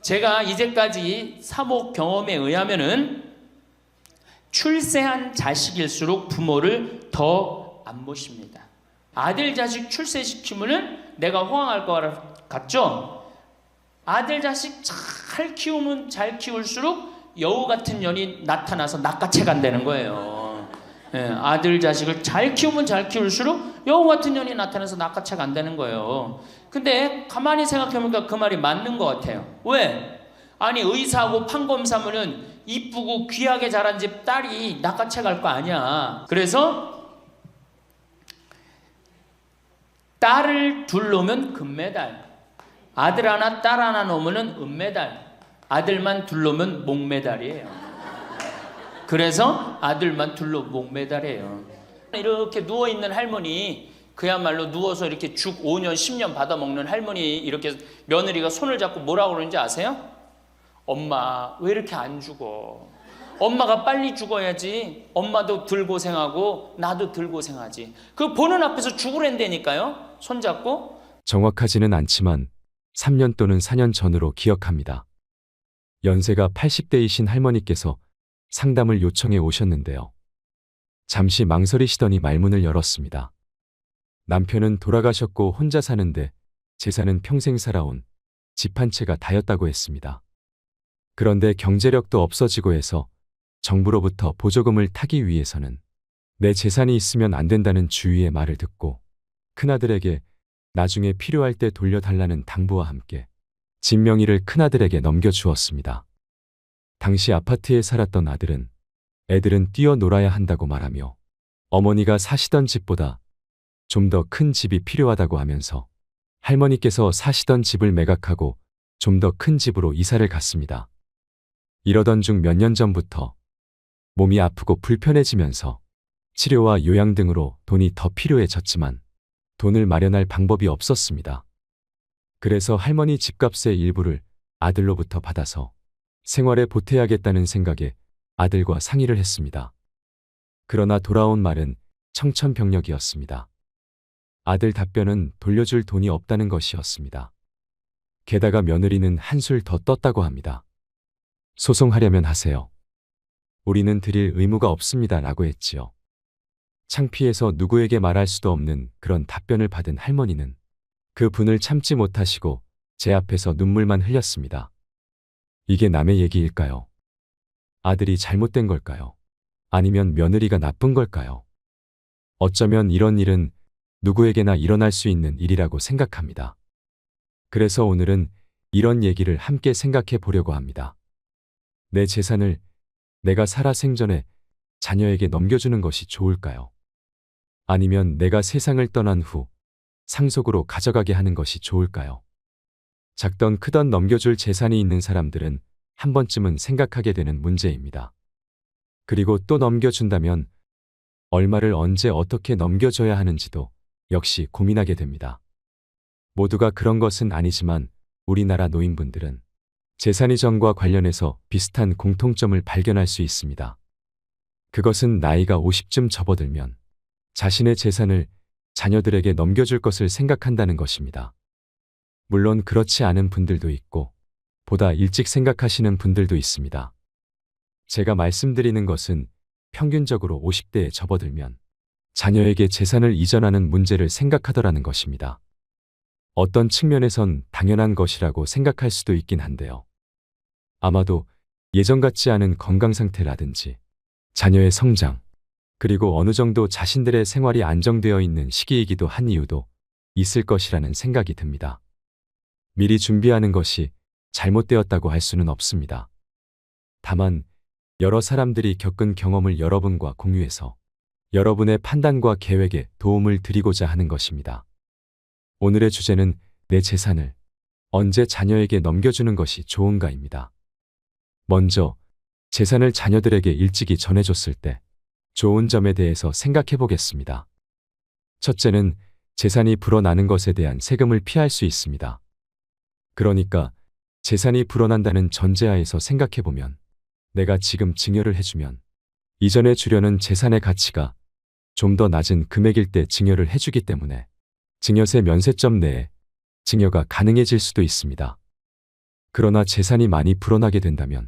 제가 이제까지 사목 경험에 의하면은 출세한 자식일수록 부모를 더 안 모십니다. 아들 자식 출세시키면은 내가 호황할 것 같죠? 아들 자식 잘 키우면 잘 키울수록 여우 같은 년이 나타나서 낚아채 간다는 거예요. 예, 아들 자식을 잘 키우면 잘 키울수록 여우 같은 년이 나타나서 낚아채 간다는 거예요. 근데 가만히 생각해보니까 그 말이 맞는 것 같아요. 왜? 아니 의사하고 판검사면은 이쁘고 귀하게 자란 집 딸이 낚아채 갈 거 아니야. 그래서 딸을 둘 놓으면 금메달, 아들 하나 딸 하나 놓으면 은메달, 아들만 둘 놓으면 목메달이에요. 그래서 아들만 둘 놓으면 목메달이에요. 이렇게 누워있는 할머니, 그야말로 누워서 이렇게 죽 5년 10년 받아먹는 할머니, 이렇게 며느리가 손을 잡고 뭐라고 그러는지 아세요? 엄마 왜 이렇게 안 죽어? 엄마가 빨리 죽어야지. 엄마도 덜 고생하고 나도 덜 고생하지. 그 보는 앞에서 죽으랜다니까요. 손잡고. 정확하지는 않지만 3년 또는 4년 전으로 기억합니다. 연세가 80대이신 할머니께서 상담을 요청해 오셨는데요. 잠시 망설이시더니 말문을 열었습니다. 남편은 돌아가셨고 혼자 사는데 재산은 평생 살아온 집 한 채가 다였다고 했습니다. 그런데 경제력도 없어지고 해서 정부로부터 보조금을 타기 위해서는 내 재산이 있으면 안 된다는 주위의 말을 듣고 큰아들에게 나중에 필요할 때 돌려달라는 당부와 함께 집 명의를 큰아들에게 넘겨주었습니다. 당시 아파트에 살았던 아들은 애들은 뛰어놀아야 한다고 말하며 어머니가 사시던 집보다 좀 더 큰 집이 필요하다고 하면서 할머니께서 사시던 집을 매각하고 좀 더 큰 집으로 이사를 갔습니다. 이러던 중 몇 년 전부터 몸이 아프고 불편해지면서 치료와 요양 등으로 돈이 더 필요해졌지만 돈을 마련할 방법이 없었습니다. 그래서 할머니 집값의 일부를 아들로부터 받아서 생활에 보태야겠다는 생각에 아들과 상의를 했습니다. 그러나 돌아온 말은 청천벽력이었습니다. 아들 답변은 돌려줄 돈이 없다는 것이었습니다. 게다가 며느리는 한술 더 떴다고 합니다. 소송하려면 하세요. 우리는 드릴 의무가 없습니다. 라고 했지요. 창피해서 누구에게 말할 수도 없는 그런 답변을 받은 할머니는 그 분을 참지 못하시고 제 앞에서 눈물만 흘렸습니다. 이게 남의 얘기일까요? 아들이 잘못된 걸까요? 아니면 며느리가 나쁜 걸까요? 어쩌면 이런 일은 누구에게나 일어날 수 있는 일이라고 생각합니다. 그래서 오늘은 이런 얘기를 함께 생각해 보려고 합니다. 내 재산을 내가 살아 생전에 자녀에게 넘겨주는 것이 좋을까요? 아니면 내가 세상을 떠난 후 상속으로 가져가게 하는 것이 좋을까요? 작던 크던 넘겨줄 재산이 있는 사람들은 한 번쯤은 생각하게 되는 문제입니다. 그리고 또 넘겨준다면 얼마를 언제 어떻게 넘겨줘야 하는지도 역시 고민하게 됩니다. 모두가 그런 것은 아니지만 우리나라 노인분들은 재산 이전과 관련해서 비슷한 공통점을 발견할 수 있습니다. 그것은 나이가 50쯤 접어들면 자신의 재산을 자녀들에게 넘겨줄 것을 생각한다는 것입니다. 물론 그렇지 않은 분들도 있고 보다 일찍 생각하시는 분들도 있습니다. 제가 말씀드리는 것은 평균적으로 50대에 접어들면 자녀에게 재산을 이전하는 문제를 생각하더라는 것입니다. 어떤 측면에선 당연한 것이라고 생각할 수도 있긴 한데요. 아마도 예전 같지 않은 건강 상태라든지 자녀의 성장, 그리고 어느 정도 자신들의 생활이 안정되어 있는 시기이기도 한 이유도 있을 것이라는 생각이 듭니다. 미리 준비하는 것이 잘못되었다고 할 수는 없습니다. 다만 여러 사람들이 겪은 경험을 여러분과 공유해서 여러분의 판단과 계획에 도움을 드리고자 하는 것입니다. 오늘의 주제는 내 재산을 언제 자녀에게 넘겨주는 것이 좋은가입니다. 먼저 재산을 자녀들에게 일찍이 전해줬을 때 좋은 점에 대해서 생각해 보겠습니다. 첫째는 재산이 불어나는 것에 대한 세금을 피할 수 있습니다. 그러니까 재산이 불어난다는 전제하에서 생각해 보면 내가 지금 증여를 해주면 이전에 주려는 재산의 가치가 좀 더 낮은 금액일 때 증여를 해주기 때문에 증여세 면세점 내에 증여가 가능해질 수도 있습니다. 그러나 재산이 많이 불어나게 된다면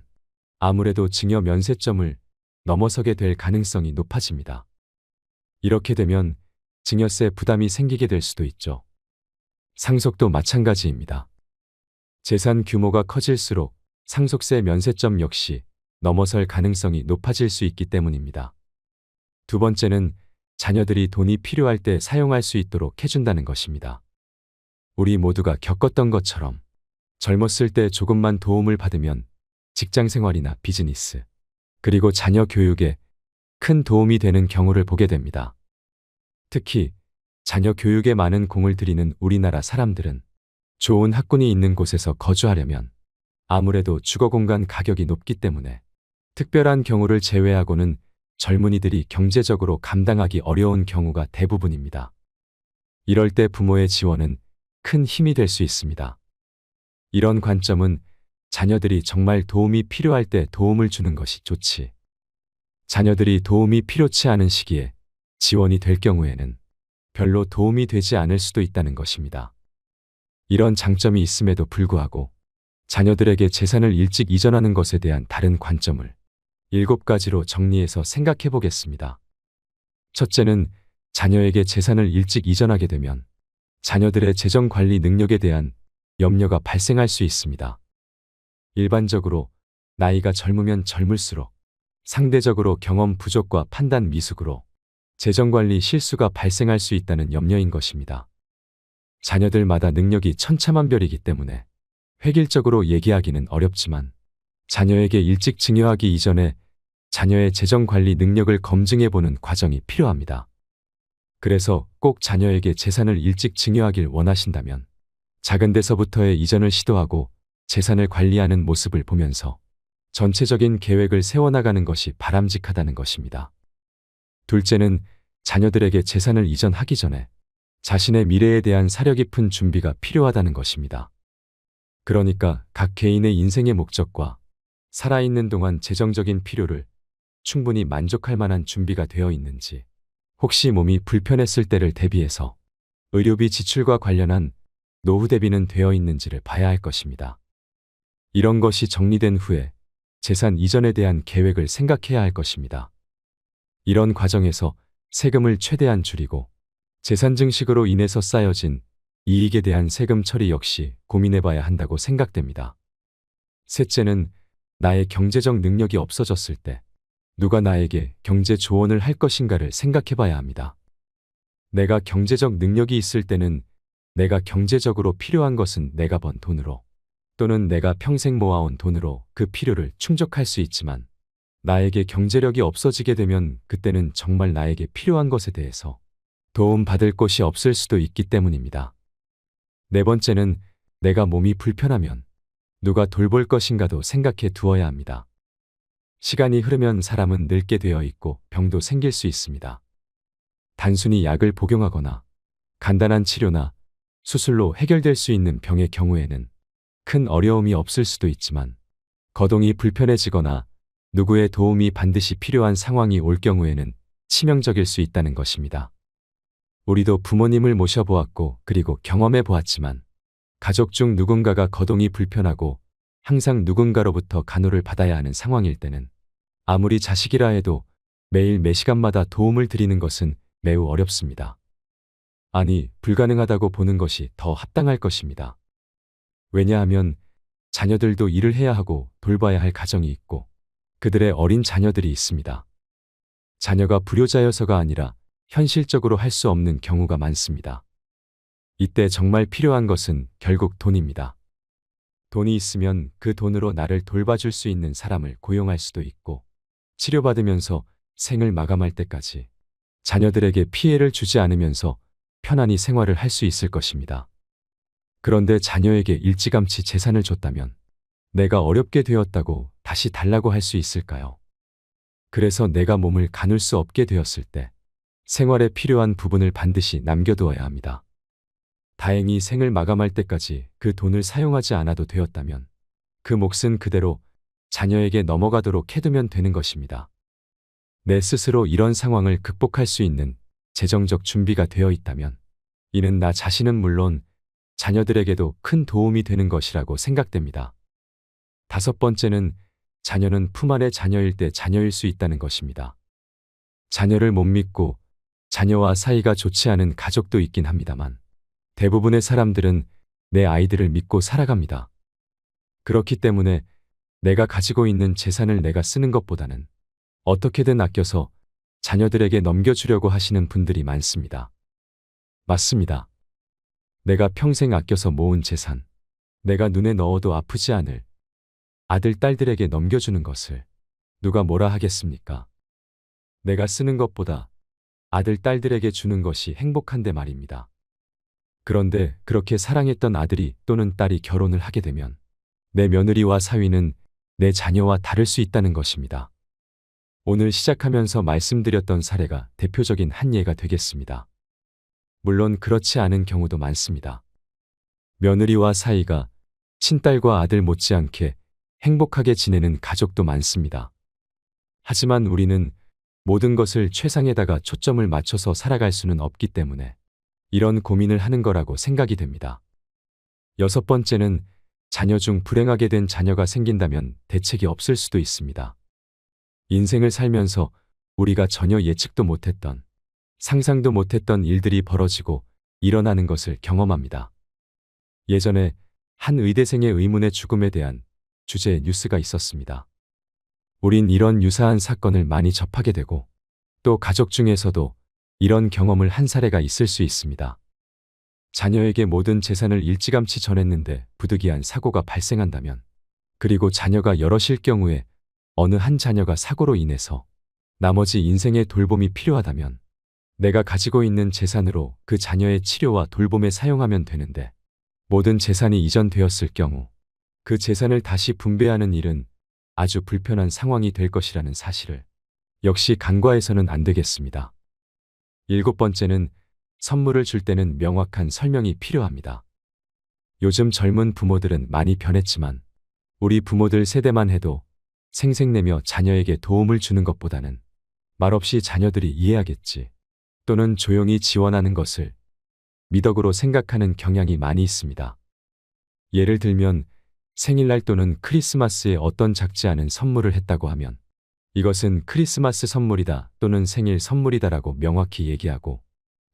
아무래도 증여 면세점을 넘어서게 될 가능성이 높아집니다. 이렇게 되면 증여세 부담이 생기게 될 수도 있죠. 상속도 마찬가지입니다. 재산 규모가 커질수록 상속세 면세점 역시 넘어설 가능성이 높아질 수 있기 때문입니다. 두 번째는 자녀들이 돈이 필요할 때 사용할 수 있도록 해준다는 것입니다. 우리 모두가 겪었던 것처럼 젊었을 때 조금만 도움을 받으면 직장 생활이나 비즈니스, 그리고 자녀 교육에 큰 도움이 되는 경우를 보게 됩니다. 특히 자녀 교육에 많은 공을 들이는 우리나라 사람들은 좋은 학군이 있는 곳에서 거주하려면 아무래도 주거 공간 가격이 높기 때문에 특별한 경우를 제외하고는 젊은이들이 경제적으로 감당하기 어려운 경우가 대부분입니다. 이럴 때 부모의 지원은 큰 힘이 될 수 있습니다. 이런 관점은 자녀들이 정말 도움이 필요할 때 도움을 주는 것이 좋지. 자녀들이 도움이 필요치 않은 시기에 지원이 될 경우에는 별로 도움이 되지 않을 수도 있다는 것입니다. 이런 장점이 있음에도 불구하고 자녀들에게 재산을 일찍 이전하는 것에 대한 다른 관점을 7가지로 정리해서 생각해 보겠습니다. 첫째는 자녀에게 재산을 일찍 이전하게 되면 자녀들의 재정 관리 능력에 대한 염려가 발생할 수 있습니다. 일반적으로 나이가 젊으면 젊을수록 상대적으로 경험 부족과 판단 미숙으로 재정관리 실수가 발생할 수 있다는 염려인 것입니다. 자녀들마다 능력이 천차만별이기 때문에 획일적으로 얘기하기는 어렵지만 자녀에게 일찍 증여하기 이전에 자녀의 재정관리 능력을 검증해보는 과정이 필요합니다. 그래서 꼭 자녀에게 재산을 일찍 증여하길 원하신다면 작은 데서부터의 이전을 시도하고 재산을 관리하는 모습을 보면서 전체적인 계획을 세워나가는 것이 바람직하다는 것입니다. 둘째는 자녀들에게 재산을 이전하기 전에 자신의 미래에 대한 사려 깊은 준비가 필요하다는 것입니다. 그러니까 각 개인의 인생의 목적과 살아있는 동안 재정적인 필요를 충분히 만족할 만한 준비가 되어 있는지, 혹시 몸이 불편했을 때를 대비해서 의료비 지출과 관련한 노후 대비는 되어 있는지를 봐야 할 것입니다. 이런 것이 정리된 후에 재산 이전에 대한 계획을 생각해야 할 것입니다. 이런 과정에서 세금을 최대한 줄이고 재산 증식으로 인해서 쌓여진 이익에 대한 세금 처리 역시 고민해 봐야 한다고 생각됩니다. 셋째는 나의 경제적 능력이 없어졌을 때 누가 나에게 경제 조언을 할 것인가를 생각해 봐야 합니다. 내가 경제적 능력이 있을 때는 내가 경제적으로 필요한 것은 내가 번 돈으로 또는 내가 평생 모아온 돈으로 그 필요를 충족할 수 있지만 나에게 경제력이 없어지게 되면 그때는 정말 나에게 필요한 것에 대해서 도움받을 곳이 없을 수도 있기 때문입니다. 네 번째는 내가 몸이 불편하면 누가 돌볼 것인가도 생각해 두어야 합니다. 시간이 흐르면 사람은 늙게 되어 있고 병도 생길 수 있습니다. 단순히 약을 복용하거나 간단한 치료나 수술로 해결될 수 있는 병의 경우에는 큰 어려움이 없을 수도 있지만 거동이 불편해지거나 누구의 도움이 반드시 필요한 상황이 올 경우에는 치명적일 수 있다는 것입니다. 우리도 부모님을 모셔보았고 그리고 경험해 보았지만 가족 중 누군가가 거동이 불편하고 항상 누군가로부터 간호를 받아야 하는 상황일 때는 아무리 자식이라 해도 매일 매 시간마다 도움을 드리는 것은 매우 어렵습니다. 아니, 불가능하다고 보는 것이 더 합당할 것입니다. 왜냐하면 자녀들도 일을 해야 하고 돌봐야 할 가정이 있고 그들의 어린 자녀들이 있습니다. 자녀가 불효자여서가 아니라 현실적으로 할 수 없는 경우가 많습니다. 이때 정말 필요한 것은 결국 돈입니다. 돈이 있으면 그 돈으로 나를 돌봐줄 수 있는 사람을 고용할 수도 있고 치료받으면서 생을 마감할 때까지 자녀들에게 피해를 주지 않으면서 편안히 생활을 할 수 있을 것입니다. 그런데 자녀에게 일찌감치 재산을 줬다면 내가 어렵게 되었다고 다시 달라고 할 수 있을까요? 그래서 내가 몸을 가눌 수 없게 되었을 때 생활에 필요한 부분을 반드시 남겨두어야 합니다. 다행히 생을 마감할 때까지 그 돈을 사용하지 않아도 되었다면 그 몫은 그대로 자녀에게 넘어가도록 해두면 되는 것입니다. 내 스스로 이런 상황을 극복할 수 있는 재정적 준비가 되어 있다면 이는 나 자신은 물론 자녀들에게도 큰 도움이 되는 것이라고 생각됩니다. 5번째는 자녀는 품 안의 자녀일 때 자녀일 수 있다는 것입니다. 자녀를 못 믿고 자녀와 사이가 좋지 않은 가족도 있긴 합니다만 대부분의 사람들은 내 아이들을 믿고 살아갑니다. 그렇기 때문에 내가 가지고 있는 재산을 내가 쓰는 것보다는 어떻게든 아껴서 자녀들에게 넘겨주려고 하시는 분들이 많습니다. 맞습니다. 내가 평생 아껴서 모은 재산, 내가 눈에 넣어도 아프지 않을 아들, 딸들에게 넘겨주는 것을 누가 뭐라 하겠습니까? 내가 쓰는 것보다 아들, 딸들에게 주는 것이 행복한데 말입니다. 그런데 그렇게 사랑했던 아들이 또는 딸이 결혼을 하게 되면 내 며느리와 사위는 내 자녀와 다를 수 있다는 것입니다. 오늘 시작하면서 말씀드렸던 사례가 대표적인 한 예가 되겠습니다. 물론 그렇지 않은 경우도 많습니다. 며느리와 사이가 친딸과 아들 못지않게 행복하게 지내는 가족도 많습니다. 하지만 우리는 모든 것을 최상에다가 초점을 맞춰서 살아갈 수는 없기 때문에 이런 고민을 하는 거라고 생각이 됩니다. 6번째는 자녀 중 불행하게 된 자녀가 생긴다면 대책이 없을 수도 있습니다. 인생을 살면서 우리가 전혀 예측도 못했던, 상상도 못했던 일들이 벌어지고 일어나는 것을 경험합니다. 예전에 한 의대생의 의문의 죽음에 대한 주제의 뉴스가 있었습니다. 우린 이런 유사한 사건을 많이 접하게 되고 또 가족 중에서도 이런 경험을 한 사례가 있을 수 있습니다. 자녀에게 모든 재산을 일찌감치 전했는데 부득이한 사고가 발생한다면, 그리고 자녀가 여럿일 경우에 어느 한 자녀가 사고로 인해서 나머지 인생의 돌봄이 필요하다면 내가 가지고 있는 재산으로 그 자녀의 치료와 돌봄에 사용하면 되는데, 모든 재산이 이전되었을 경우 그 재산을 다시 분배하는 일은 아주 불편한 상황이 될 것이라는 사실을 역시 간과해서는 안 되겠습니다. 7번째는 선물을 줄 때는 명확한 설명이 필요합니다. 요즘 젊은 부모들은 많이 변했지만 우리 부모들 세대만 해도 생색내며 자녀에게 도움을 주는 것보다는 말없이 자녀들이 이해하겠지 또는 조용히 지원하는 것을 미덕으로 생각하는 경향이 많이 있습니다. 예를 들면 생일날 또는 크리스마스에 어떤 작지 않은 선물을 했다고 하면 이것은 크리스마스 선물이다 또는 생일 선물이다라고 명확히 얘기하고,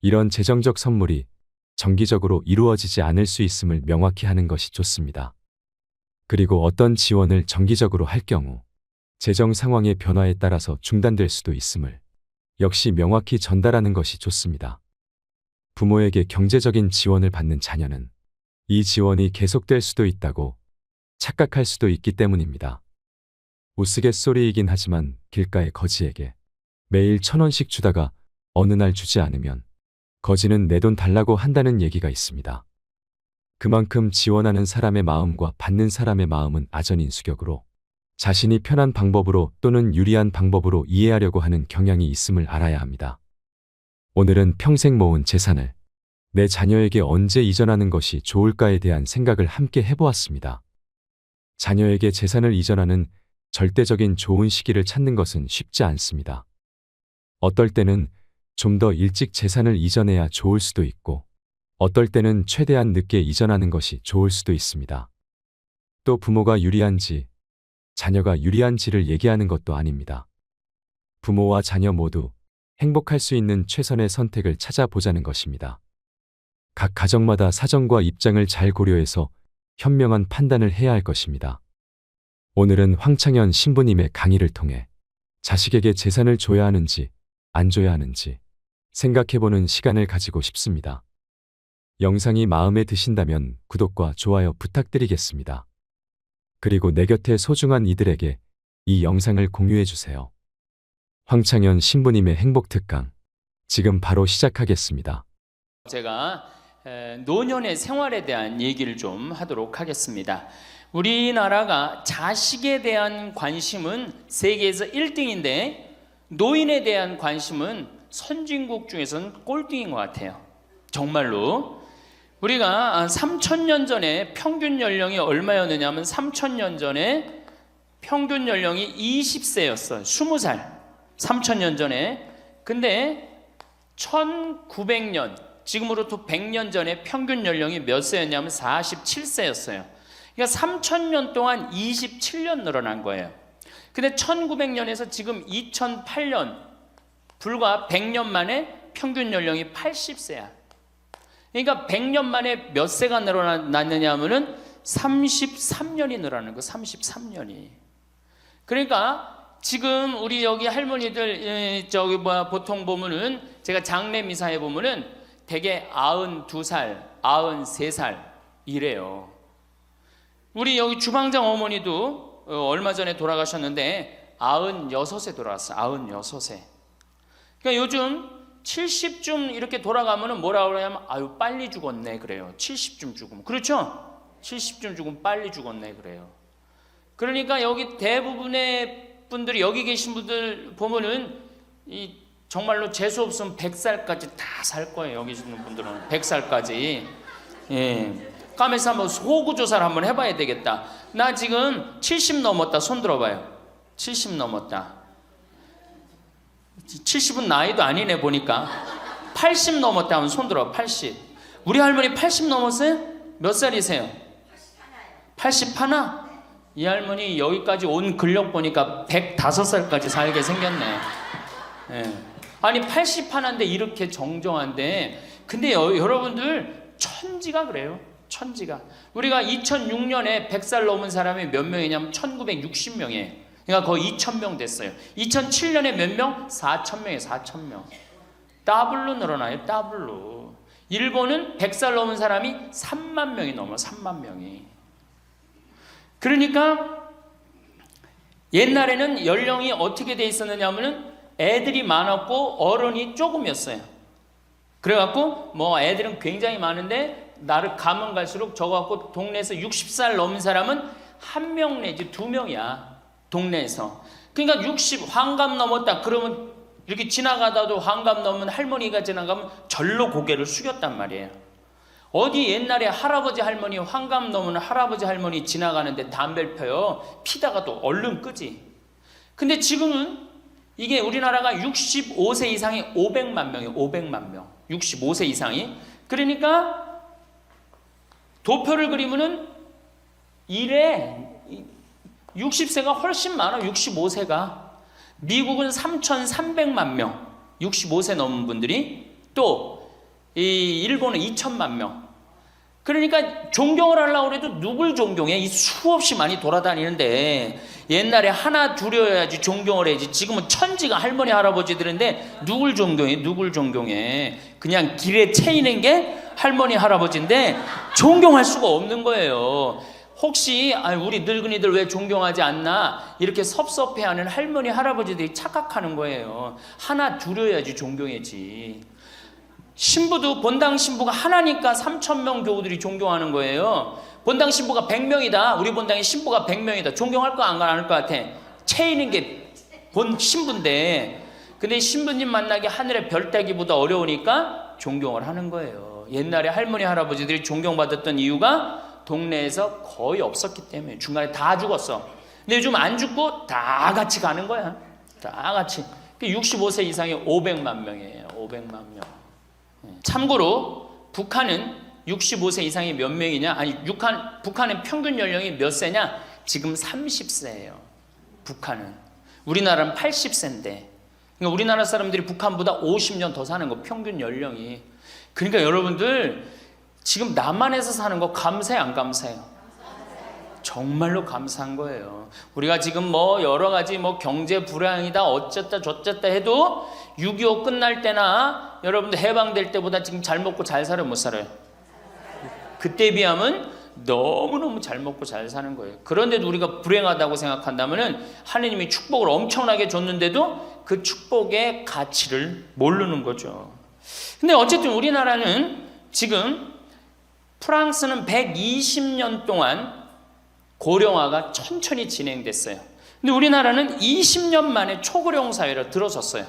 이런 재정적 선물이 정기적으로 이루어지지 않을 수 있음을 명확히 하는 것이 좋습니다. 그리고 어떤 지원을 정기적으로 할 경우 재정 상황의 변화에 따라서 중단될 수도 있음을 역시 명확히 전달하는 것이 좋습니다. 부모에게 경제적인 지원을 받는 자녀는 이 지원이 계속될 수도 있다고 착각할 수도 있기 때문입니다. 우스갯소리이긴 하지만 길가의 거지에게 매일 1,000원씩 주다가 어느 날 주지 않으면 거지는 내 돈 달라고 한다는 얘기가 있습니다. 그만큼 지원하는 사람의 마음과 받는 사람의 마음은 아전인수격으로 자신이 편한 방법으로 또는 유리한 방법으로 이해하려고 하는 경향이 있음을 알아야 합니다. 오늘은 평생 모은 재산을 내 자녀에게 언제 이전하는 것이 좋을까에 대한 생각을 함께 해보았습니다. 자녀에게 재산을 이전하는 절대적인 좋은 시기를 찾는 것은 쉽지 않습니다. 어떨 때는 좀 더 일찍 재산을 이전해야 좋을 수도 있고, 어떨 때는 최대한 늦게 이전하는 것이 좋을 수도 있습니다. 또 부모가 유리한지, 자녀가 유리한지를 얘기하는 것도 아닙니다. 부모와 자녀 모두 행복할 수 있는 최선의 선택을 찾아보자는 것입니다. 각 가정마다 사정과 입장을 잘 고려해서 현명한 판단을 해야 할 것입니다. 오늘은 황창현 신부님의 강의를 통해 자식에게 재산을 줘야 하는지 안 줘야 하는지 생각해보는 시간을 가지고 싶습니다. 영상이 마음에 드신다면 구독과 좋아요 부탁드리겠습니다. 그리고 내 곁에 소중한 이들에게 이 영상을 공유해주세요. 황창현 신부님의 행복특강, 지금 바로 시작하겠습니다. 제가 노년의 생활에 대한 얘기를 좀 하도록 하겠습니다. 우리나라가 자식에 대한 관심은 세계에서 1등인데 노인에 대한 관심은 선진국 중에서는 꼴등인 것 같아요. 정말로. 우리가 3,000년 전에 평균 연령이 얼마였느냐 하면 3,000년 전에 평균 연령이 20세였어요. 20살. 3,000년 전에. 근데 1900년, 지금으로부터 100년 전에 평균 연령이 몇 세였냐면 47세였어요. 그러니까 3,000년 동안 27년 늘어난 거예요. 근데 1900년에서 지금 2008년 불과 100년 만에 평균 연령이 80세야. 그러니까 100년 만에 몇 세가 늘어났느냐 하면은 33년이 늘어나는 거, 33년이. 그러니까 지금 우리 여기 할머니들 보통 보면은 제가 장례 미사에 보면은 대개 92살, 93살 이래요. 우리 여기 주방장 어머니도 얼마 전에 돌아가셨는데 96에 돌아왔어요. 96에. 그러니까 요즘 70쯤 이렇게 돌아가면은 뭐라 그러냐면 아유 빨리 죽었네 그래요. 70쯤 죽으면. 그렇죠? 70쯤 죽으면 빨리 죽었네 그래요. 그러니까 여기 대부분의 분들이 여기 계신 분들 보면은 이 정말로 재수 없으면 100살까지 다 살 거예요. 여기 있는 분들은 100살까지. 예. 까면서 한번 소구조사를 한번 해봐야 되겠다. 나 지금 70 넘었다. 손 들어봐요. 70 넘었다. 70은 나이도 아니네 보니까. 80 넘었다 하면 손 들어. 80. 우리 할머니 80 넘었어요? 몇 살이세요? 81? 이 할머니 여기까지 온 근력 보니까 105살까지 살게 생겼네. 예. 아니 81인데 이렇게 정정한데, 근데 여러분들 천지가 그래요. 천지가. 우리가 2006년에 100살 넘은 사람이 몇 명이냐면 1960명이에요. 그러니까 거의 2,000명 됐어요. 2007년에 몇 명? 4,000명이에요. 4,000명. 더블로 늘어나요. 더블로. 일본은 100살 넘은 사람이 3만 명이 넘어. 3만 명이. 그러니까 옛날에는 연령이 어떻게 돼 있었느냐 하면은 애들이 많았고 어른이 조금이었어요. 그래갖고 뭐 애들은 굉장히 많은데 나를 가면 갈수록 저거갖고 동네에서 60살 넘은 사람은 1명 내지 2명이야. 동네에서. 그러니까 60 환갑 넘었다 그러면 이렇게 지나가다도 환갑 넘은 할머니가 지나가면 절로 고개를 숙였단 말이에요. 어디 옛날에 할아버지 할머니 환갑 넘은 할아버지 할머니 지나가는데 담배를 펴요. 피다가도 얼른 끄지. 근데 지금은 이게 우리나라가 65세 이상이 500만 명이에요. 500만 명. 65세 이상이. 그러니까 도표를 그리면은 이래 60세가 훨씬 많아. 65세가. 미국은 3,300만 명. 65세 넘은 분들이. 또 이 일본은 2천만 명. 그러니까 존경을 하려고 해도 누굴 존경해? 이 수없이 많이 돌아다니는데 옛날에 하나 둘이어야지 존경을 해야지. 지금은 천지가 할머니 할아버지들인데 누굴 존경해? 누굴 존경해? 그냥 길에 채이는 게 할머니 할아버지인데 존경할 수가 없는 거예요. 혹시 우리 늙은이들 왜 존경하지 않나 이렇게 섭섭해하는 할머니 할아버지들이 착각하는 거예요. 하나 둘이어야지 존경해지. 신부도 본당 신부가 하나니까 3,000명 교우들이 존경하는 거예요. 본당 신부가 100명이다. 우리 본당에 신부가 100명이다. 존경할 거 안 할 것 같아. 채이는 게 본 신부인데, 근데 신부님 만나기 하늘의 별 따기보다 어려우니까 존경을 하는 거예요. 옛날에 할머니 할아버지들이 존경받았던 이유가 동네에서 거의 없었기 때문에. 중간에 다 죽었어. 근데 요즘 안 죽고 다 같이 가는 거야. 다 같이. 65세 이상이 500만 명이에요. 500만 명. 참고로 북한은 65세 이상이 몇 명이냐? 아니 북한은 평균 연령이 몇 세냐? 지금 30세예요. 북한은. 우리나라는 80세인데. 그러니까 우리나라 사람들이 북한보다 50년 더 사는 거, 평균 연령이. 그러니까 여러분들 지금 남한에서 사는 거 감사해 안 감사해요? 정말로 감사한 거예요. 우리가 지금 뭐 여러 가지 뭐 경제 불황이다 어쨌다 저쨌다 해도 6.25 끝날 때나 여러분들 해방될 때보다 지금 잘 먹고 잘 살아요, 못 살아요? 그때에 비하면 너무너무 잘 먹고 잘 사는 거예요. 그런데도 우리가 불행하다고 생각한다면은 하느님이 축복을 엄청나게 줬는데도 그 축복의 가치를 모르는 거죠. 근데 어쨌든 우리나라는 지금 프랑스는 120년 동안 고령화가 천천히 진행됐어요. 근데 우리나라는 20년 만에 초고령 사회로 들어섰어요.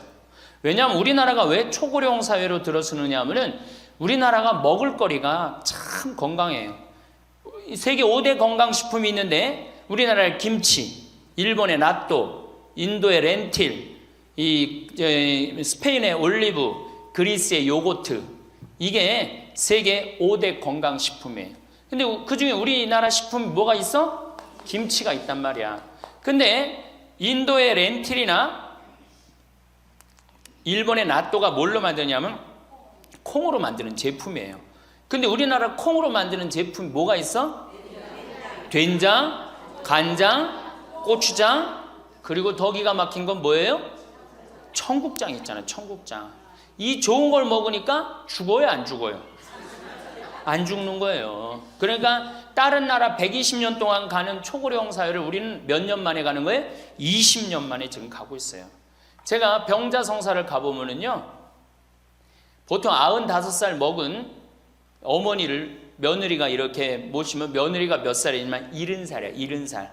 왜냐하면 우리나라가 왜 초고령 사회로 들어서느냐 하면은 우리나라가 먹을 거리가 참 건강해요. 세계 5대 건강식품이 있는데 우리나라의 김치, 일본의 나또, 인도의 렌틸, 스페인의 올리브, 그리스의 요거트, 이게 세계 5대 건강식품이에요. 근데 그 중에 우리나라 식품이 뭐가 있어? 김치가 있단 말이야. 근데 인도의 렌틸이나 일본의 나또가 뭘로 만드냐면 콩으로 만드는 제품이에요. 근데 우리나라 콩으로 만드는 제품이 뭐가 있어? 된장, 간장, 고추장, 그리고 더 기가 막힌 건 뭐예요? 청국장 있잖아요. 청국장. 이 좋은 걸 먹으니까 죽어요, 안 죽어요? 안 죽는 거예요. 그러니까 다른 나라 120년 동안 가는 초고령 사회를 우리는 몇 년 만에 가는 거예요? 20년 만에 지금 가고 있어요. 제가 병자성사를 가보면은요, 보통 95살 먹은 어머니를 며느리가 이렇게 모시면 며느리가 몇 살이냐면 70살이야, 70살.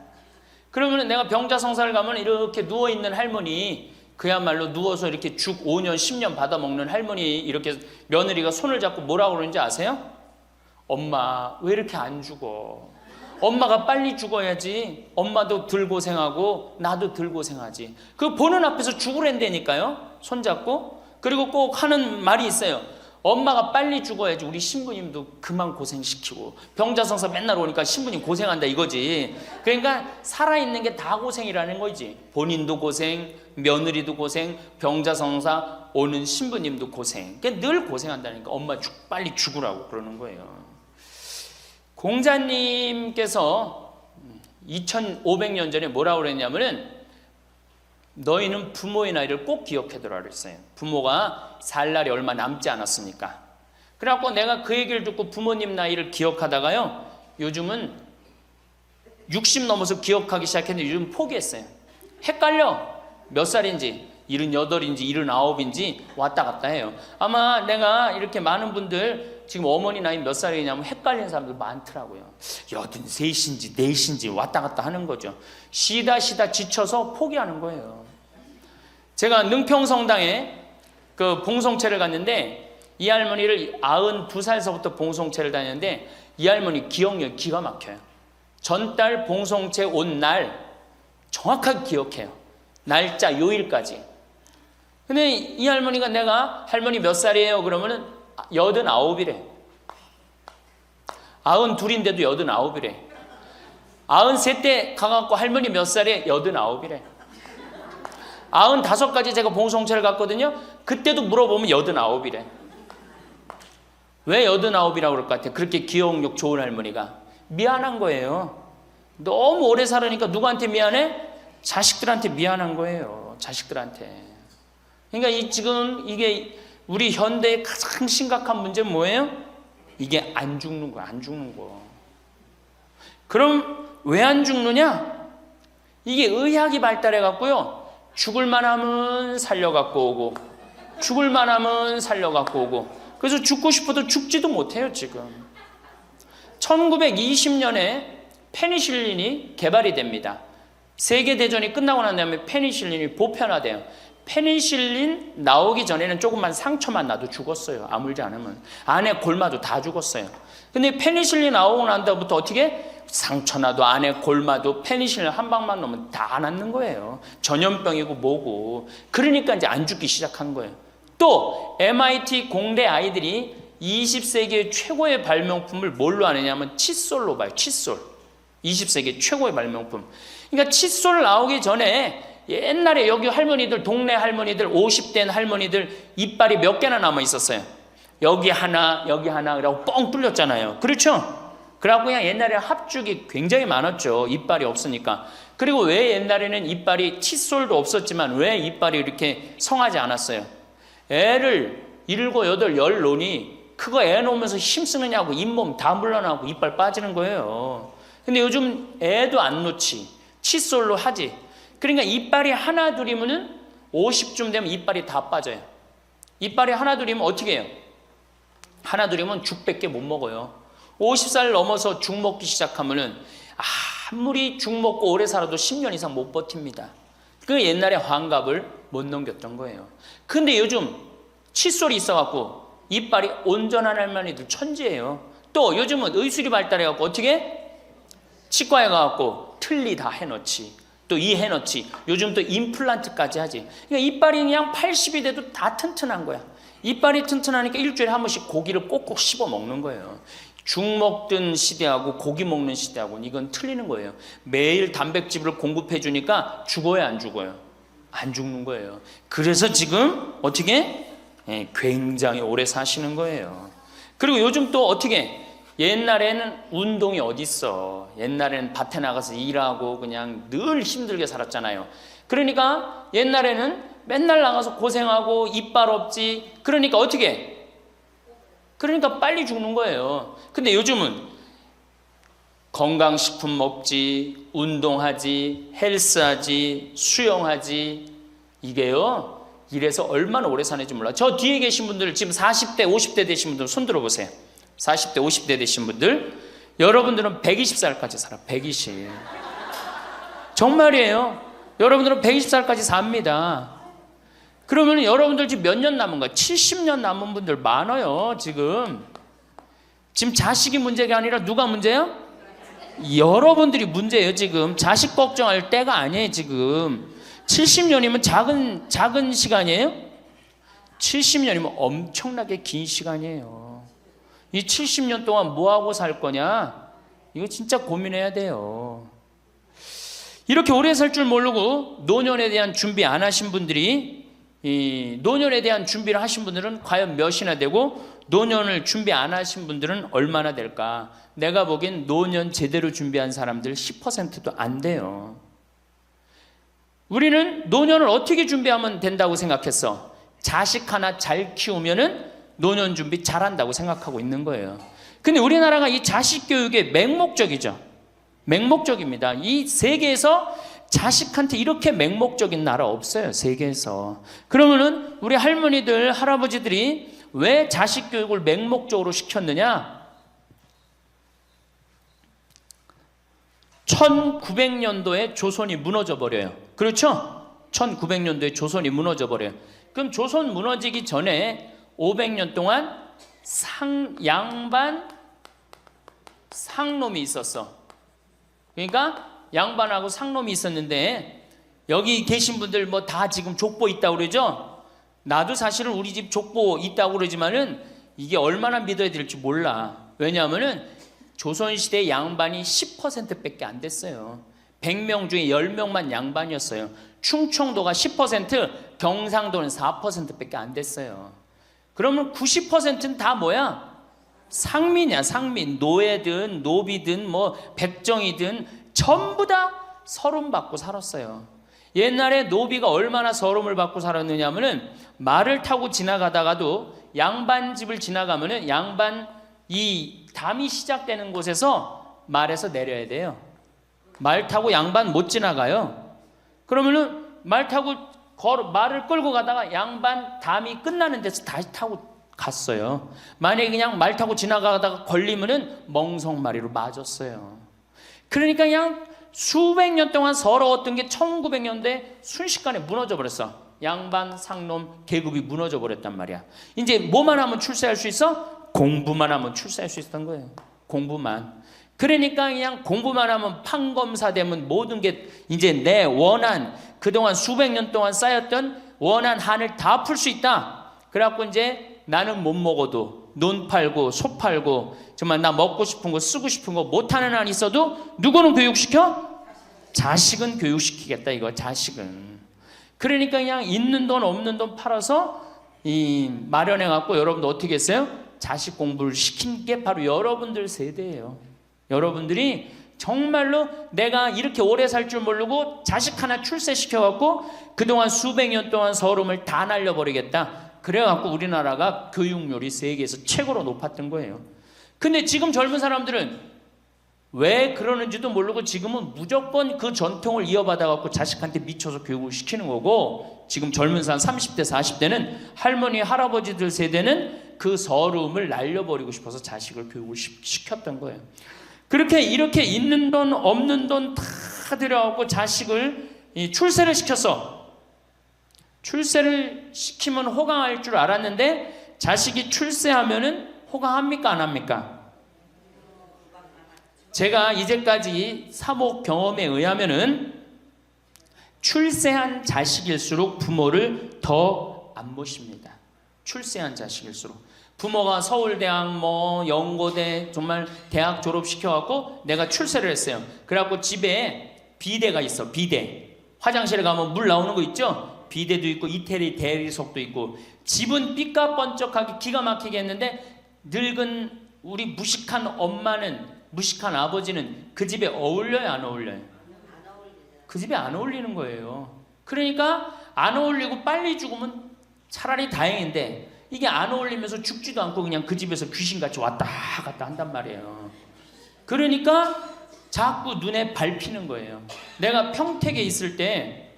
그러면 내가 병자성사를 가면 이렇게 누워있는 할머니, 그야말로 누워서 이렇게 죽 5년, 10년 받아먹는 할머니, 이렇게 며느리가 손을 잡고 뭐라고 그러는지 아세요? 엄마, 왜 이렇게 안 죽어? 엄마가 빨리 죽어야지. 엄마도 덜 고생하고 나도 덜 고생하지. 그 보는 앞에서 죽으랜다니까요. 손잡고. 그리고 꼭 하는 말이 있어요. 엄마가 빨리 죽어야지 우리 신부님도 그만 고생시키고. 병자성사 맨날 오니까 신부님 고생한다 이거지. 그러니까 살아있는 게 다 고생이라는 거지. 본인도 고생, 며느리도 고생, 병자성사 오는 신부님도 고생. 그러니까 늘 고생한다니까. 엄마 빨리 죽으라고 그러는 거예요. 공자님께서 2500년 전에 뭐라고 그랬냐면은 너희는 부모의 나이를 꼭 기억해두라 그랬어요. 부모가 살 날이 얼마 남지 않았으니까. 그래갖고 내가 그 얘기를 듣고 부모님 나이를 기억하다가요, 요즘은 60 넘어서 기억하기 시작했는데 요즘 포기했어요. 헷갈려. 몇 살인지 78인지 79인지 왔다 갔다 해요. 아마 내가 이렇게 많은 분들 지금 어머니 나이 몇 살이냐면 헷갈리는 사람들 많더라고요. 83인지 4인지 왔다 갔다 하는 거죠. 쉬다 지쳐서 포기하는 거예요. 제가 능평성당에 그 봉송체를 갔는데 이 할머니를 92살서부터 봉송체를 다녔는데 이 할머니 기억력이 기가 막혀요. 전달 봉송체 온 날 정확하게 기억해요. 날짜 요일까지. 근데 이 할머니가 내가 할머니 몇 살이에요? 그러면은 89이래. 92인데도 89이래. 93때 가갖고 할머니 몇 살이에요? 89이래. 95까지 제가 봉송체를 갔거든요. 그때도 물어보면 89이래. 왜 89이라고 그럴 것 같아요? 그렇게 기억력 좋은 할머니가. 미안한 거예요. 너무 오래 살으니까 누구한테 미안해? 자식들한테 미안한 거예요. 자식들한테. 그러니까 지금 이게 우리 현대의 가장 심각한 문제는 뭐예요? 이게 안 죽는 거, 안 죽는 거. 그럼 왜 안 죽느냐? 이게 의학이 발달해 갖고요. 죽을 만하면 살려 갖고 오고, 죽을 만하면 살려 갖고 오고. 그래서 죽고 싶어도 죽지도 못해요, 지금. 1920년에 페니실린이 개발이 됩니다. 세계대전이 끝나고 난 다음에 페니실린이 보편화돼요. 페니실린 나오기 전에는 조금만 상처만 나도 죽었어요. 아물지 않으면. 안에 골마도 다 죽었어요. 근데 페니실린 나오고 난 다음부터 어떻게? 상처 나도 안에 골마도 페니실린 한 방만 넣으면 다 낫는 거예요. 전염병이고 뭐고. 그러니까 이제 안 죽기 시작한 거예요. 또 MIT 공대 아이들이 20세기의 최고의 발명품을 뭘로 아느냐면 칫솔로 봐요. 칫솔. 20세기 최고의 발명품. 그러니까 칫솔 나오기 전에 옛날에 여기 할머니들, 동네 할머니들, 50된 할머니들 이빨이 몇 개나 남아 있었어요. 여기 하나, 그러고 뻥 뚫렸잖아요. 그렇죠? 그래갖고 그냥 옛날에 합죽이 굉장히 많았죠. 이빨이 없으니까. 그리고 왜 옛날에는 이빨이, 칫솔도 없었지만 왜 이빨이 이렇게 성하지 않았어요? 애를 7, 8, 10 놓으니 그거 애 놓으면서 힘쓰느냐고 잇몸 다 물러나고 이빨 빠지는 거예요. 근데 요즘 애도 안 놓지. 칫솔로 하지. 그러니까 이빨이 하나 둘이면은 50쯤 되면 이빨이 다 빠져요. 이빨이 하나 둘이면 어떻게 해요? 하나 둘이면 죽밖에 못 먹어요. 50살 넘어서 죽 먹기 시작하면은 아무리 죽 먹고 오래 살아도 10년 이상 못 버팁니다. 그 옛날에 환갑을 못 넘겼던 거예요. 근데 요즘 칫솔이 있어갖고 이빨이 온전한 할머니들 천지예요. 또 요즘은 의술이 발달해갖고 어떻게? 치과에 가갖고 틀니 다 해놓지. 또 이 해놓지. 요즘 또 임플란트까지 하지. 그러니까 이빨이 그냥 80이 돼도 다 튼튼한 거야. 이빨이 튼튼하니까 일주일에 한 번씩 고기를 꼭꼭 씹어 먹는 거예요. 죽 먹던 시대하고 고기 먹는 시대하고는 이건 틀리는 거예요. 매일 단백질을 공급해 주니까 죽어요, 안 죽어요? 안 죽는 거예요. 그래서 지금 어떻게? 굉장히 오래 사시는 거예요. 그리고 요즘 또 어떻게? 옛날에는 운동이 어디 있어? 옛날에는 밭에 나가서 일하고 그냥 늘 힘들게 살았잖아요. 그러니까 옛날에는 맨날 나가서 고생하고 이빨 없지. 그러니까 어떻게? 그러니까 빨리 죽는 거예요. 근데 요즘은 건강식품 먹지, 운동하지, 헬스하지, 수영하지. 이게요, 이래서 얼마나 오래 사는지 몰라. 저 뒤에 계신 분들, 지금 40대, 50대 되신 분들 손 들어보세요. 40대, 50대 되신 분들, 여러분들은 120살까지 살아. 120. 정말이에요. 여러분들은 120살까지 삽니다. 그러면 여러분들 지금 몇 년 남은 거야? 70년 남은 분들 많아요, 지금. 지금 자식이 문제가 아니라 누가 문제야? 여러분들이 문제예요, 지금. 자식 걱정할 때가 아니에요, 지금. 70년이면 작은 시간이에요? 70년이면 엄청나게 긴 시간이에요. 이 70년 동안 뭐하고 살 거냐? 이거 진짜 고민해야 돼요. 이렇게 오래 살 줄 모르고 노년에 대한 준비 안 하신 분들이, 이 노년에 대한 준비를 하신 분들은 과연 몇이나 되고, 노년을 준비 안 하신 분들은 얼마나 될까? 내가 보기엔 노년 제대로 준비한 사람들 10%도 안 돼요. 우리는 노년을 어떻게 준비하면 된다고 생각했어? 자식 하나 잘 키우면은 노년 준비 잘한다고 생각하고 있는 거예요. 근데 우리나라가 이 자식 교육의 맹목적이죠. 맹목적입니다. 이 세계에서 자식한테 이렇게 맹목적인 나라 없어요, 세계에서. 그러면은 우리 할머니들, 할아버지들이 왜 자식 교육을 맹목적으로 시켰느냐? 1900년도에 조선이 무너져 버려요. 그렇죠? 1900년도에 조선이 무너져 버려요. 그럼 조선 무너지기 전에 500년 동안 양반 상놈이 있었어. 그러니까 양반하고 상놈이 있었는데, 여기 계신 분들 뭐 다 지금 족보 있다고 그러죠? 나도 사실은 우리 집 족보 있다고 그러지만은 이게 얼마나 믿어야 될지 몰라. 왜냐하면은 조선시대 양반이 10%밖에 안 됐어요. 100명 중에 10명만 양반이었어요. 충청도가 10%, 경상도는 4%밖에 안 됐어요. 그러면 90%는 다 뭐야? 상민이야, 상민. 노예든 노비든 뭐 백정이든 전부 다 서름 받고 살았어요. 옛날에 노비가 얼마나 서름을 받고 살았느냐면은, 말을 타고 지나가다가도 양반 집을 지나가면은 양반 이 담이 시작되는 곳에서 말에서 내려야 돼요. 말 타고 양반 못 지나가요. 그러면은 말을 끌고 가다가 양반 담이 끝나는 데서 다시 타고 갔어요. 만약에 그냥 말 타고 지나가다가 걸리면은 멍석마리로 맞았어요. 그러니까 그냥 수백 년 동안 서러웠던 게 1900년대 순식간에 무너져 버렸어. 양반, 상놈, 계급이 무너져 버렸단 말이야. 이제 뭐만 하면 출세할 수 있어? 공부만 하면 출세할 수 있었던 거예요. 공부만. 그러니까 그냥 공부만 하면 판검사 되면 모든 게 이제 내 원한, 그동안 수백 년 동안 쌓였던 원한 한을 다 풀 수 있다. 그래갖고 이제 나는 못 먹어도 논 팔고 소 팔고 정말 나 먹고 싶은 거 쓰고 싶은 거 못하는 한 있어도 누구는 교육시켜? 자식은 교육시키겠다, 이거. 자식은. 그러니까 그냥 있는 돈 없는 돈 팔아서 마련해 갖고 여러분들 어떻게 했어요? 자식 공부를 시킨 게 바로 여러분들 세대예요. 여러분들이 정말로 내가 이렇게 오래 살 줄 모르고 자식 하나 출세시켜 갖고 그동안 수백 년 동안 서름을 다 날려버리겠다. 그래 갖고 우리나라가 교육률이 세계에서 최고로 높았던 거예요. 근데 지금 젊은 사람들은 왜 그러는지도 모르고 지금은 무조건 그 전통을 이어받아 갖고 자식한테 미쳐서 교육을 시키는 거고, 지금 젊은 사람 30대 40대는 할머니 할아버지들 세대는 그 서름을 날려버리고 싶어서 자식을 교육을 시켰던 거예요. 그렇게 이렇게 있는 돈 없는 돈 다 들여갖고 자식을 출세를 시켰어. 출세를 시키면 호강할 줄 알았는데 자식이 출세하면은 호강합니까 안 합니까? 제가 이제까지 사목 경험에 의하면은 출세한 자식일수록 부모를 더 안 모십니다. 출세한 자식일수록. 부모가 서울대학 뭐 연고대 정말 대학 졸업시켜갖고 내가 출세를 했어요. 그래갖고 집에 비데가 있어. 비데. 화장실에 가면 물 나오는 거 있죠? 비데도 있고 이태리 대리석도 있고. 집은 삐까번쩍하게 기가 막히게 했는데 늙은 우리 무식한 엄마는, 무식한 아버지는 그 집에 어울려요, 안 어울려요? 그 집에 안 어울리는 거예요. 그러니까 안 어울리고 빨리 죽으면 차라리 다행인데 이게 안 어울리면서 죽지도 않고 그냥 그 집에서 귀신같이 왔다 갔다 한단 말이에요. 그러니까 자꾸 눈에 밟히는 거예요. 내가 평택에 있을 때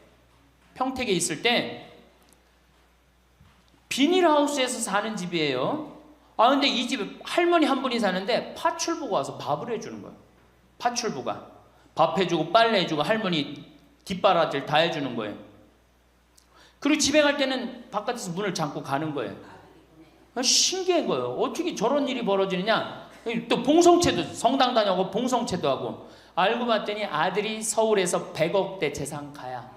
비닐하우스에서 사는 집이에요. 근데 이 집에 할머니 한 분이 사는데 파출부가 와서 밥을 해주는 거예요. 파출부가 밥 해주고 빨래 해주고 할머니 뒷바라지를 다 해주는 거예요. 그리고 집에 갈 때는 바깥에서 문을 잠고 가는 거예요. 신기한 거예요. 어떻게 저런 일이 벌어지느냐. 또 봉송체도, 성당 다녀고 봉송체도 하고. 알고 봤더니 아들이 서울에서 100억대 재산가야.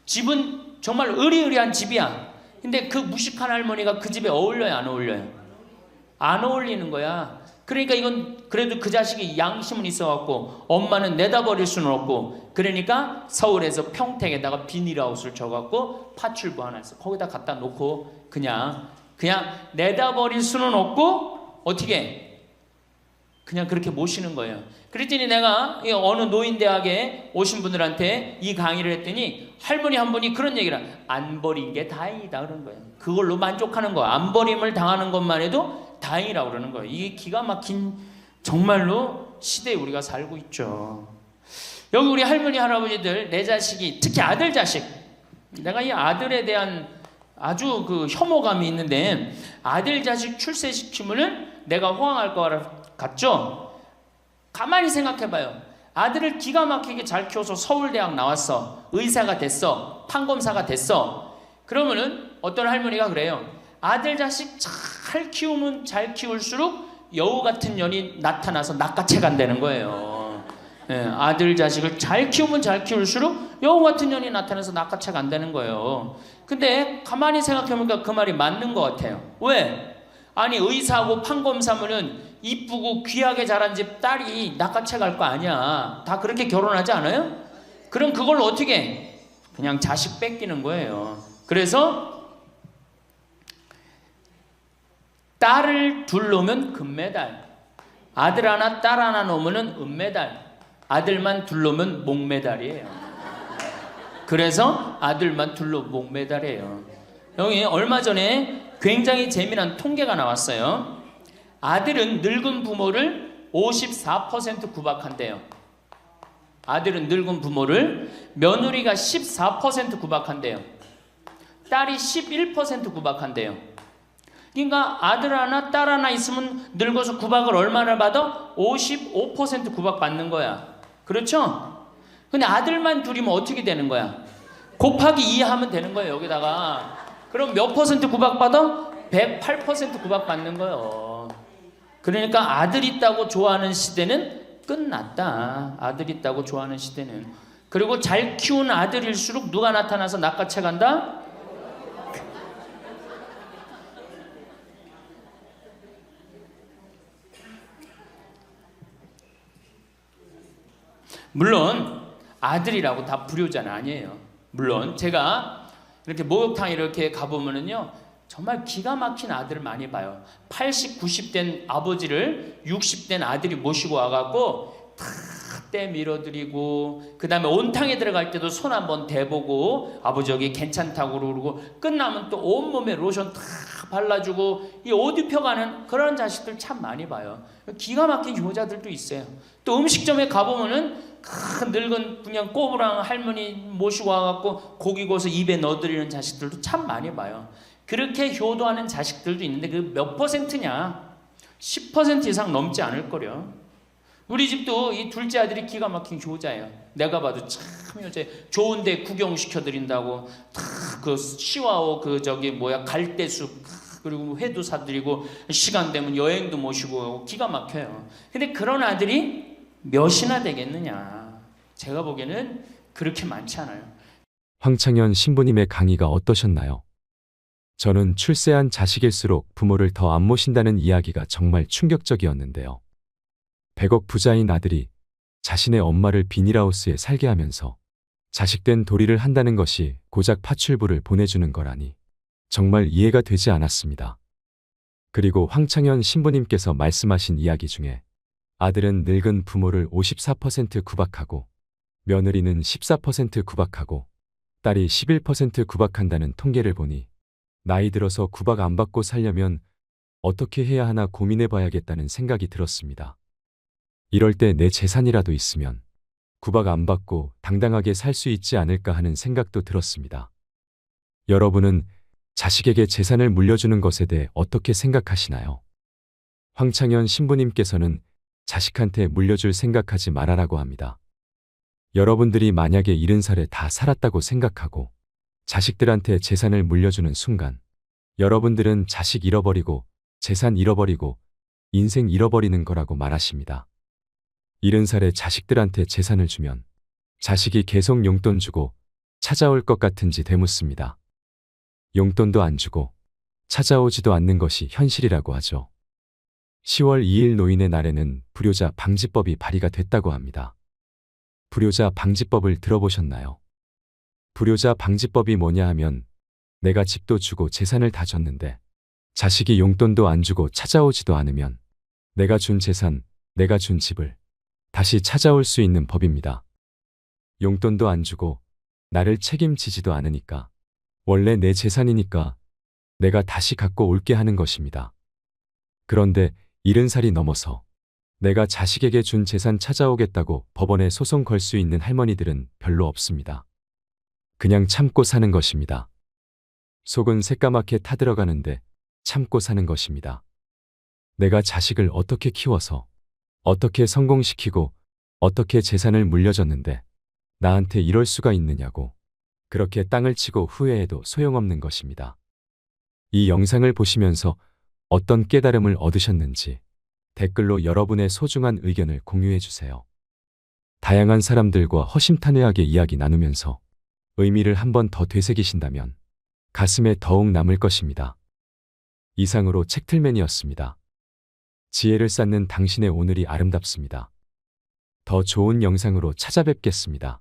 집은 정말 으리으리한 집이야. 근데 그 무식한 할머니가 그 집에 어울려요, 안 어울려요? 안 어울리는 거야. 그러니까 이건 그래도 그 자식이 양심은 있어갖고 엄마는 내다버릴 수는 없고, 그러니까 서울에서 평택에다가 비닐하우스를 쳐갖고 파출부 하나 있어. 거기다 갖다 놓고 그냥 내다버릴 수는 없고 어떻게 그냥 그렇게 모시는 거예요. 그랬더니 내가 어느 노인대학에 오신 분들한테 이 강의를 했더니 할머니 한 분이 그런 얘기를 안 버린 게 다행이다 그런 거예요. 그걸로 만족하는 거야. 안 버림을 당하는 것만 해도 다행이라고 그러는 거예요. 이게 기가 막힌 정말로 시대에 우리가 살고 있죠. 여기 우리 할머니 할아버지들 내 자식이, 특히 아들 자식, 내가 이 아들에 대한 아주 그 혐오감이 있는데, 아들 자식 출세시키면은 내가 호황할 것 같죠? 가만히 생각해봐요. 아들을 기가 막히게 잘 키워서 서울대학 나왔어, 의사가 됐어, 판검사가 됐어. 그러면은 어떤 할머니가 그래요. 아들 자식 잘 키우면 잘 키울수록 여우 같은 년이 나타나서 낚아채 간다는 거예요. 아들 자식을 잘 키우면 잘 키울수록 여우 같은 년이 나타나서 낚아채 간다는 거예요. 근데 가만히 생각해보니까 그 말이 맞는 것 같아요. 왜? 아니 의사하고 판검사면은 이쁘고 귀하게 자란 집 딸이 낚아채 갈 거 아니야. 다 그렇게 결혼하지 않아요? 그럼 그걸 어떻게 그냥 자식 뺏기는 거예요. 그래서 딸을 둘 놓으면 금메달, 아들 하나 딸 하나 놓으면 은메달, 아들만 둘 놓으면 목메달이에요. 그래서 아들만 둘 놓으면 목메달이에요. 여기 얼마 전에 굉장히 재미난 통계가 나왔어요. 아들은 늙은 부모를 54% 구박한대요. 아들은 늙은 부모를, 며느리가 14% 구박한대요. 딸이 11% 구박한대요. 그러니까 아들 하나 딸 하나 있으면 늙어서 구박을 얼마나 받아? 55% 구박받는 거야. 그렇죠? 근데 아들만 둘이면 어떻게 되는 거야? 곱하기 2 하면 되는 거예요. 여기다가. 그럼 몇 퍼센트 구박받아? 108% 구박받는 거예요. 그러니까 아들 있다고 좋아하는 시대는 끝났다. 아들 있다고 좋아하는 시대는. 그리고 잘 키운 아들일수록 누가 나타나서 낚아채 간다? 물론 아들이라고 다 불효자는 아니에요. 물론 제가 이렇게 목욕탕 이렇게 가보면은요, 정말 기가 막힌 아들을 많이 봐요. 80, 90된 아버지를 60된 아들이 모시고 와갖고 다 때 밀어드리고, 그 다음에 온탕에 들어갈 때도 손 한번 대보고 아버지 여기 괜찮다고 그러고, 끝나면 또 온몸에 로션 다 발라주고, 이 옷 입혀가는 그런 자식들 참 많이 봐요. 기가 막힌 효자들도 있어요. 또 음식점에 가보면은 큰 늙은 그냥 꼬부랑 할머니 모시고 와갖고 고기 구워서 입에 넣어드리는 자식들도 참 많이 봐요. 그렇게 효도하는 자식들도 있는데 그 몇 퍼센트냐? 10% 이상 넘지 않을 거려. 우리 집도 이 둘째 아들이 기가 막힌 효자예요. 내가 봐도 참 효자. 좋은데 구경시켜드린다고 다 그 시와오 그 저기 뭐야 갈대숲 그리고 회도 사드리고 시간 되면 여행도 모시고 기가 막혀요. 근데 그런 아들이 몇이나 되겠느냐? 제가 보기에는 그렇게 많지 않아요. 황창현 신부님의 강의가 어떠셨나요? 저는 출세한 자식일수록 부모를 더 안 모신다는 이야기가 정말 충격적이었는데요. 100억 부자인 아들이 자신의 엄마를 비닐하우스에 살게 하면서 자식된 도리를 한다는 것이 고작 파출부를 보내주는 거라니 정말 이해가 되지 않았습니다. 그리고 황창현 신부님께서 말씀하신 이야기 중에 아들은 늙은 부모를 54% 구박하고 며느리는 14% 구박하고 딸이 11% 구박한다는 통계를 보니 나이 들어서 구박 안 받고 살려면 어떻게 해야 하나 고민해 봐야겠다는 생각이 들었습니다. 이럴 때 내 재산이라도 있으면 구박 안 받고 당당하게 살 수 있지 않을까 하는 생각도 들었습니다. 여러분은 자식에게 재산을 물려주는 것에 대해 어떻게 생각하시나요? 황창현 신부님께서는 자식한테 물려줄 생각하지 말아라고 합니다. 여러분들이 만약에 70살에 다 살았다고 생각하고 자식들한테 재산을 물려주는 순간 여러분들은 자식 잃어버리고 재산 잃어버리고 인생 잃어버리는 거라고 말하십니다. 70살에 자식들한테 재산을 주면 자식이 계속 용돈 주고 찾아올 것 같은지 되묻습니다. 용돈도 안 주고 찾아오지도 않는 것이 현실이라고 하죠. 10월 2일 노인의 날에는 불효자 방지법이 발의가 됐다고 합니다. 불효자 방지법을 들어보셨나요? 불효자 방지법이 뭐냐 하면 내가 집도 주고 재산을 다 줬는데 자식이 용돈도 안 주고 찾아오지도 않으면 내가 준 재산, 내가 준 집을 다시 찾아올 수 있는 법입니다. 용돈도 안 주고 나를 책임지지도 않으니까 원래 내 재산이니까 내가 다시 갖고 올게 하는 것입니다. 그런데 70살이 넘어서 내가 자식에게 준 재산 찾아오겠다고 법원에 소송 걸 수 있는 할머니들은 별로 없습니다. 그냥 참고 사는 것입니다. 속은 새까맣게 타들어가는데 참고 사는 것입니다. 내가 자식을 어떻게 키워서 어떻게 성공시키고 어떻게 재산을 물려줬는데 나한테 이럴 수가 있느냐고 그렇게 땅을 치고 후회해도 소용없는 것입니다. 이 영상을 보시면서 어떤 깨달음을 얻으셨는지 댓글로 여러분의 소중한 의견을 공유해 주세요. 다양한 사람들과 허심탄회하게 이야기 나누면서 의미를 한 번 더 되새기신다면 가슴에 더욱 남을 것입니다. 이상으로 책틀맨이었습니다. 지혜를 쌓는 당신의 오늘이 아름답습니다. 더 좋은 영상으로 찾아뵙겠습니다.